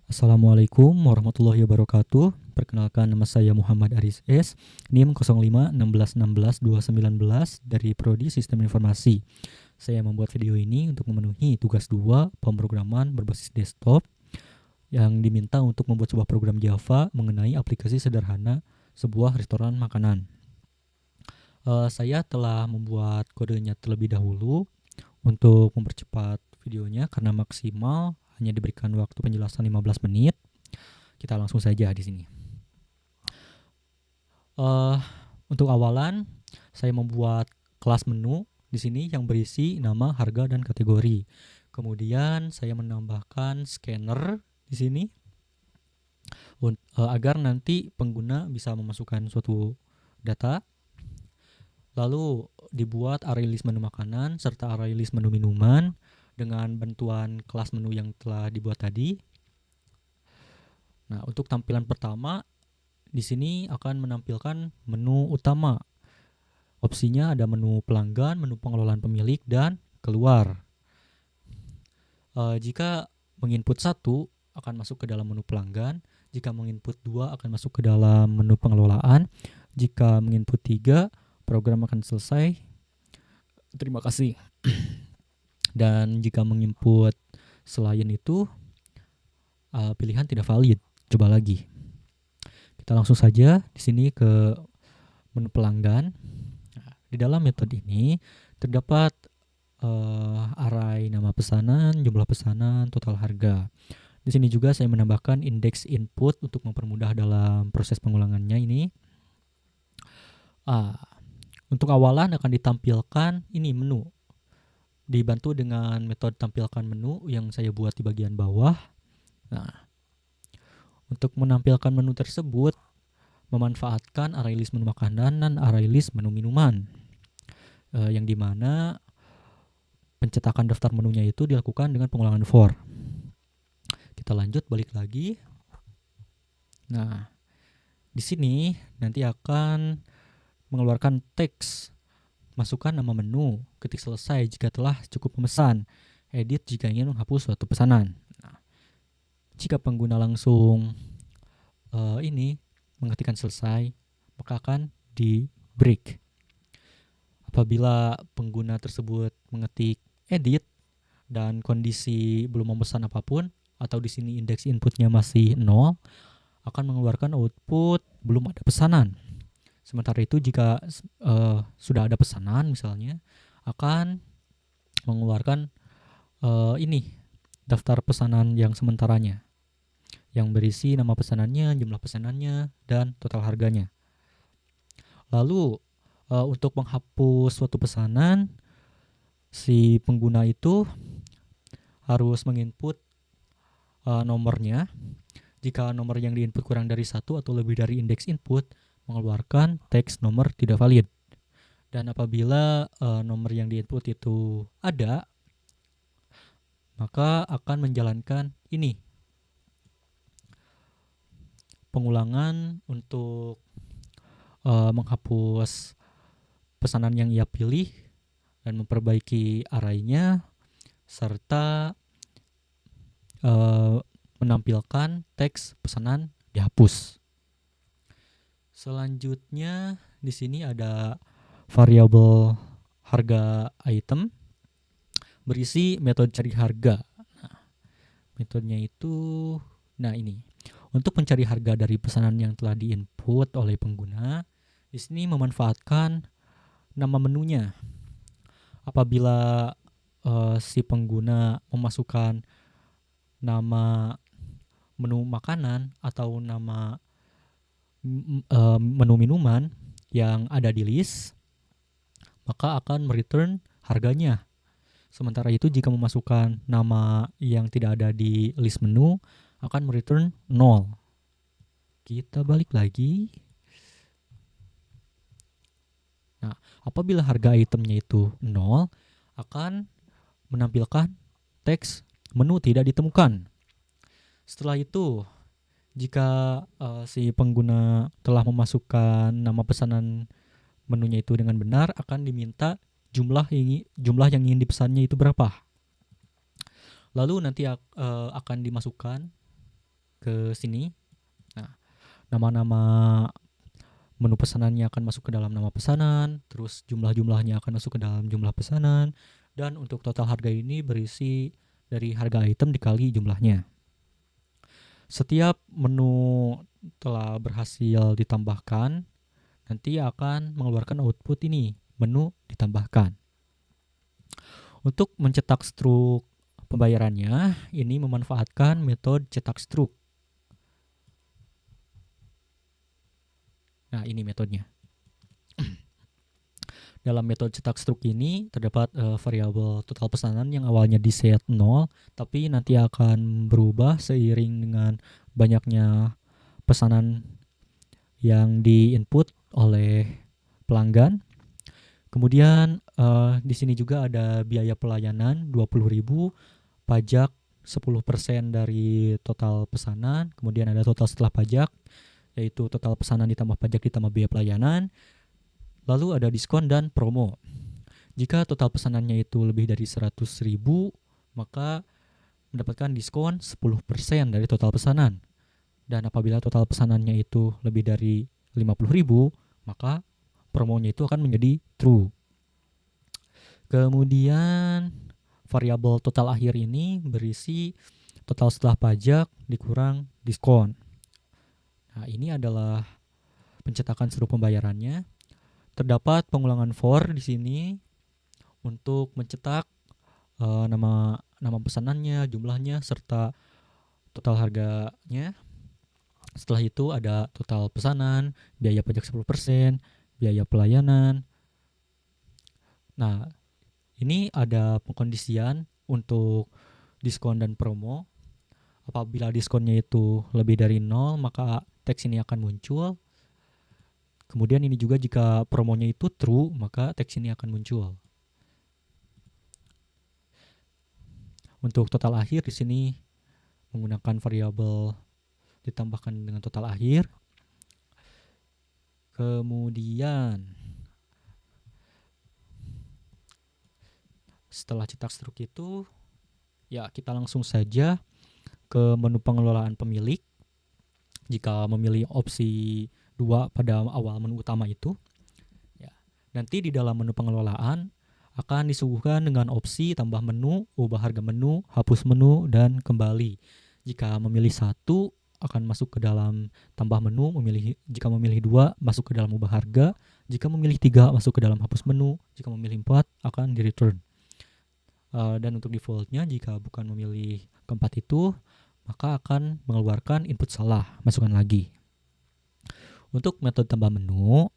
Assalamualaikum warahmatullahi wabarakatuh. Perkenalkan, nama saya Muhammad Aris S, NIM 05 16 16 219 dari Prodi Sistem Informasi. Saya membuat video ini untuk memenuhi tugas 2 pemrograman berbasis desktop yang diminta untuk membuat sebuah program Java mengenai aplikasi sederhana sebuah restoran makanan. Saya telah membuat kodenya terlebih dahulu untuk mempercepat videonya karena maksimal hanya diberikan waktu penjelasan 15 menit. Kita langsung saja di sini. Untuk awalan, saya membuat kelas menu di sini yang berisi nama, harga, dan kategori. Kemudian saya menambahkan scanner di sini agar nanti pengguna bisa memasukkan suatu data. Lalu dibuat array list menu makanan serta array list menu minuman dengan bantuan kelas menu yang telah dibuat tadi. Nah, untuk tampilan pertama di sini akan menampilkan menu utama. Opsinya ada menu pelanggan, menu pengelolaan pemilik, dan keluar. Jika menginput 1 akan masuk ke dalam menu pelanggan, jika menginput 2 akan masuk ke dalam menu pengelolaan, jika menginput 3 program akan selesai. Terima kasih. Dan jika menginput selain itu, pilihan tidak valid. Coba lagi. Kita langsung saja di sini ke menu pelanggan. Nah, di dalam metode ini terdapat array nama pesanan, jumlah pesanan, total harga. Di sini juga saya menambahkan indeks input untuk mempermudah dalam proses pengulangannya ini. Untuk awalan akan ditampilkan ini menu. Dibantu dengan metode tampilkan menu yang saya buat di bagian bawah. Nah, untuk menampilkan menu tersebut memanfaatkan array list menu makanan dan array list menu minuman, yang dimana pencetakan daftar menunya itu dilakukan dengan pengulangan for. Kita lanjut balik lagi. Nah, di sini nanti akan mengeluarkan teks. Masukkan nama menu, ketik selesai jika telah cukup memesan, edit jika ingin menghapus suatu pesanan. Nah, jika pengguna langsung mengetikkan selesai, maka akan di break. Apabila pengguna tersebut mengetik edit dan kondisi belum memesan apapun, atau di sini indeks inputnya masih 0, akan mengeluarkan output belum ada pesanan. Sementara itu jika sudah ada pesanan misalnya, akan mengeluarkan daftar pesanan yang sementaranya, yang berisi nama pesanannya, jumlah pesanannya, dan total harganya. Lalu untuk menghapus suatu pesanan, si pengguna itu harus menginput nomornya. Jika nomor yang diinput kurang dari 1 atau lebih dari indeks input, mengeluarkan teks nomor tidak valid. Dan apabila nomor yang diinput itu ada, maka akan menjalankan ini pengulangan untuk menghapus pesanan yang ia pilih dan memperbaiki arraynya serta menampilkan teks pesanan dihapus. Selanjutnya di sini ada variabel harga item berisi metode cari harga. Nah, metodenya itu ini. Untuk mencari harga dari pesanan yang telah diinput oleh pengguna, di sini memanfaatkan nama menunya. Apabila si pengguna memasukkan nama menu makanan atau nama menu minuman yang ada di list, maka akan mereturn harganya. Sementara itu jika memasukkan nama yang tidak ada di list menu, akan mereturn 0. Kita balik lagi. Nah, apabila harga itemnya itu 0, akan menampilkan teks menu tidak ditemukan. Setelah itu, jika si pengguna telah memasukkan nama pesanan menunya itu dengan benar, akan diminta jumlah yang ingin dipesannya itu berapa. Lalu nanti akan dimasukkan ke sini. Nah, nama-nama menu pesanannya akan masuk ke dalam nama pesanan, terus jumlah-jumlahnya akan masuk ke dalam jumlah pesanan, dan untuk total harga ini berisi dari harga item dikali jumlahnya. Setiap menu telah berhasil ditambahkan, nanti akan mengeluarkan output ini, menu ditambahkan. Untuk mencetak struk pembayarannya, ini memanfaatkan metode cetak struk. Nah, ini metodenya. Dalam metode cetak struk ini terdapat variabel total pesanan yang awalnya di set 0, tapi nanti akan berubah seiring dengan banyaknya pesanan yang di-input oleh pelanggan. Kemudian di sini juga ada biaya pelayanan 20.000, pajak 10% dari total pesanan, kemudian ada total setelah pajak, yaitu total pesanan ditambah pajak ditambah biaya pelayanan. Lalu ada diskon dan promo. Jika total pesanannya itu lebih dari 100.000, maka mendapatkan diskon 10% dari total pesanan. Dan apabila total pesanannya itu lebih dari 50.000, maka promonya itu akan menjadi true. Kemudian variabel total akhir ini berisi total setelah pajak dikurang diskon. Nah, ini adalah pencetakan struk pembayarannya. Terdapat pengulangan for di sini untuk mencetak nama pesanannya, jumlahnya, serta total harganya. Setelah itu ada total pesanan, biaya pajak 10%, biaya pelayanan. Nah, ini ada pengkondisian untuk diskon dan promo. Apabila diskonnya itu lebih dari 0, maka teks ini akan muncul. Kemudian ini juga jika promonya itu true, maka teks ini akan muncul. Untuk total akhir di sini menggunakan variabel ditambahkan dengan total akhir. Kemudian setelah cetak struk itu, ya kita langsung saja ke menu pengelolaan pemilik. Jika memilih opsi 2 pada awal menu utama itu, ya, nanti di dalam menu pengelolaan akan disuguhkan dengan opsi tambah menu, ubah harga menu, hapus menu, dan kembali. Jika memilih 1 akan masuk ke dalam tambah menu, jika memilih 2 masuk ke dalam ubah harga, jika memilih 3 masuk ke dalam hapus menu, jika memilih 4 akan di return. Dan untuk defaultnya jika bukan memilih keempat itu, maka akan mengeluarkan input salah, masukkan lagi. Untuk metode tambah menu,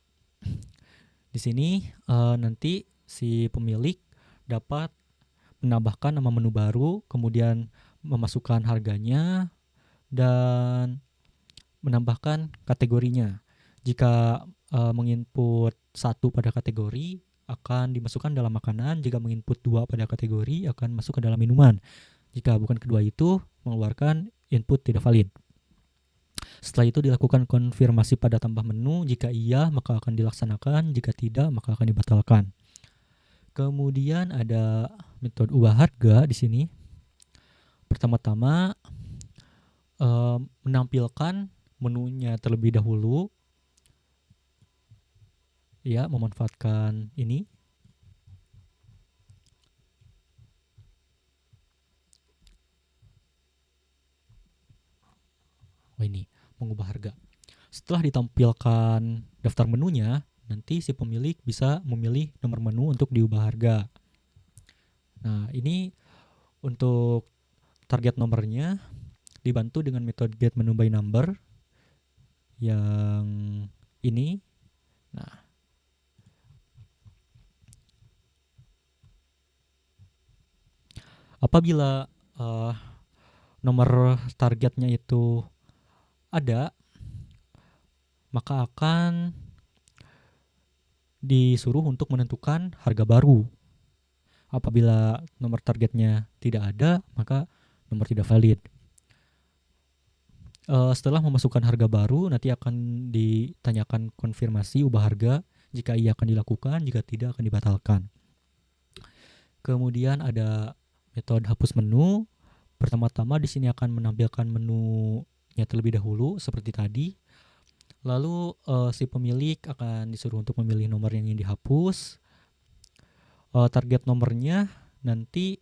di sini nanti si pemilik dapat menambahkan nama menu baru, kemudian memasukkan harganya, dan menambahkan kategorinya. Jika menginput 1 pada kategori, akan dimasukkan dalam makanan. Jika menginput 2 pada kategori, akan masuk ke dalam minuman. Jika bukan kedua itu, mengeluarkan input tidak valid. Setelah itu dilakukan konfirmasi pada tambah menu. Jika iya, maka akan dilaksanakan. Jika tidak, maka akan dibatalkan. Kemudian ada metode ubah harga di sini. Pertama-tama menampilkan menunya terlebih dahulu. Ya, memanfaatkan ini. Ini mengubah harga. Setelah ditampilkan daftar menunya, nanti si pemilik bisa memilih nomor menu untuk diubah harga. Nah, ini untuk target nomornya dibantu dengan metode get menu by number yang ini. Nah, apabila nomor targetnya itu ada, maka akan disuruh untuk menentukan harga baru. Apabila nomor targetnya tidak ada, maka nomor tidak valid. Setelah memasukkan harga baru, nanti akan ditanyakan konfirmasi ubah harga. Jika iya akan dilakukan, jika tidak akan dibatalkan. Kemudian ada metode hapus menu. Pertama-tama di sini akan menampilkan menu terlebih dahulu seperti tadi. Lalu si pemilik akan disuruh untuk memilih nomor yang ingin dihapus. Target nomornya nanti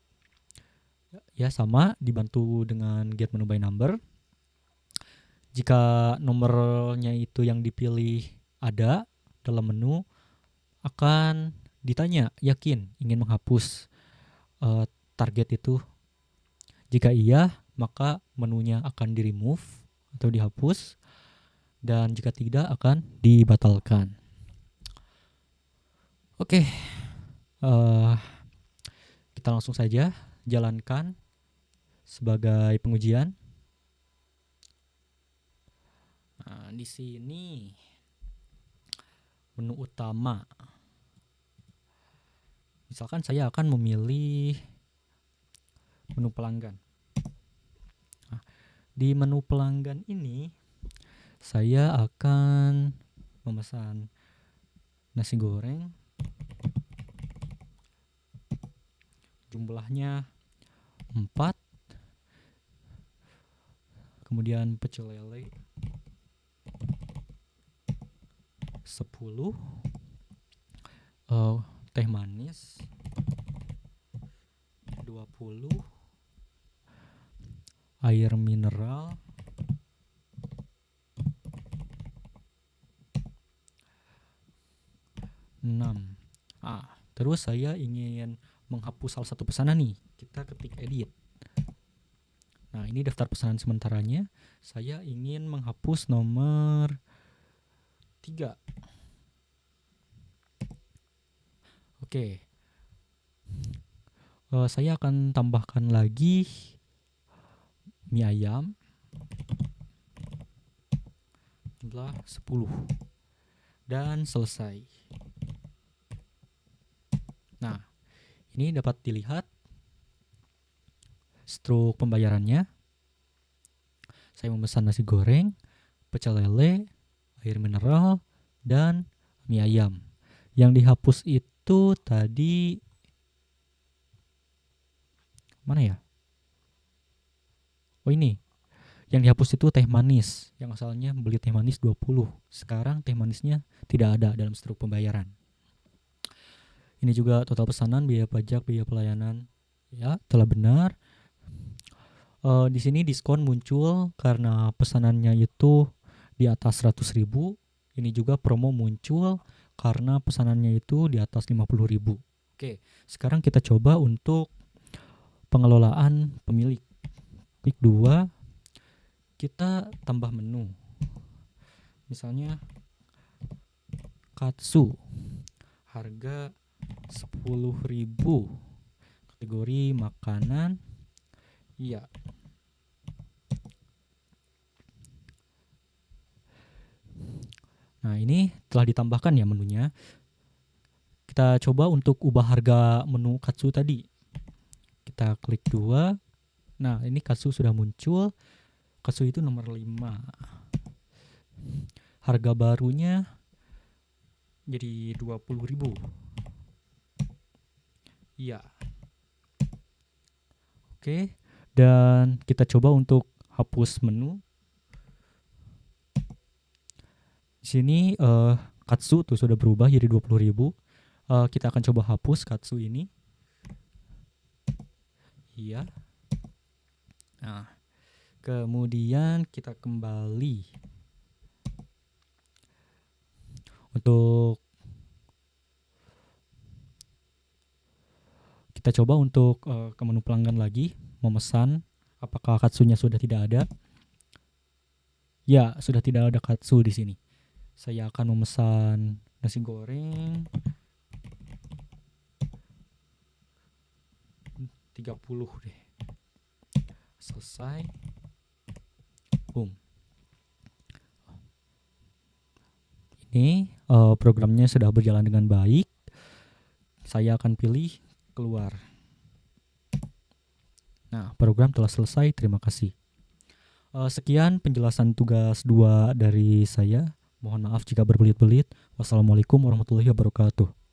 ya sama, dibantu dengan get menu by number. Jika nomornya itu yang dipilih ada dalam menu, akan ditanya yakin ingin menghapus target itu. Jika iya, maka menunya akan di remove atau dihapus, dan jika tidak akan dibatalkan. Oke, kita langsung saja jalankan sebagai pengujian. Nah, di sini menu utama. Misalkan saya akan memilih menu pelanggan. Nah, di menu pelanggan ini saya akan memesan nasi goreng. Jumlahnya 4. Kemudian pecel lele 10. Teh manis 20. Air mineral 6. Terus saya ingin menghapus salah satu pesanan nih. Kita ketik edit. Nah, ini daftar pesanan sementaranya. Saya ingin menghapus nomor 3. Oke. Saya akan tambahkan lagi mie ayam jumlah 10 dan selesai. Nah, ini dapat dilihat struk pembayarannya. Saya memesan nasi goreng, pecel lele, air mineral, dan mie ayam. Yang dihapus itu tadi mana ya? Oh, ini. Yang dihapus itu teh manis. Yang asalnya beli teh manis 20. Sekarang teh manisnya tidak ada dalam struk pembayaran. Ini juga total pesanan, biaya pajak, biaya pelayanan. Ya, telah benar. Di sini diskon muncul karena pesanannya itu di atas 100.000. Ini juga promo muncul karena pesanannya itu di atas 50.000. Oke, sekarang kita coba untuk pengelolaan pemilik. Klik 2, kita tambah menu. Misalnya katsu, harga 10.000, kategori makanan. Iya. Nah, ini telah ditambahkan ya menunya. Kita coba untuk ubah harga menu katsu tadi. Kita klik 2. Nah, ini katsu sudah muncul. Katsu itu nomor 5. Harga barunya jadi 20.000. Iya. Oke, dan kita coba untuk hapus menu. Di sini katsu tuh sudah berubah jadi 20.000. Kita akan coba hapus katsu ini. Iya. Nah, kemudian kita kembali untuk kita coba untuk ke menu pelanggan lagi, memesan. Apakah katsunya sudah tidak ada? Ya, sudah tidak ada katsu di sini. Saya akan memesan nasi goreng 30 deh. Selesai. Boom. Ini programnya sudah berjalan dengan baik. Saya akan pilih keluar. Nah, program telah selesai. Terima kasih. Sekian penjelasan tugas 2 dari saya. Mohon maaf jika berbelit-belit. Wassalamualaikum warahmatullahi wabarakatuh.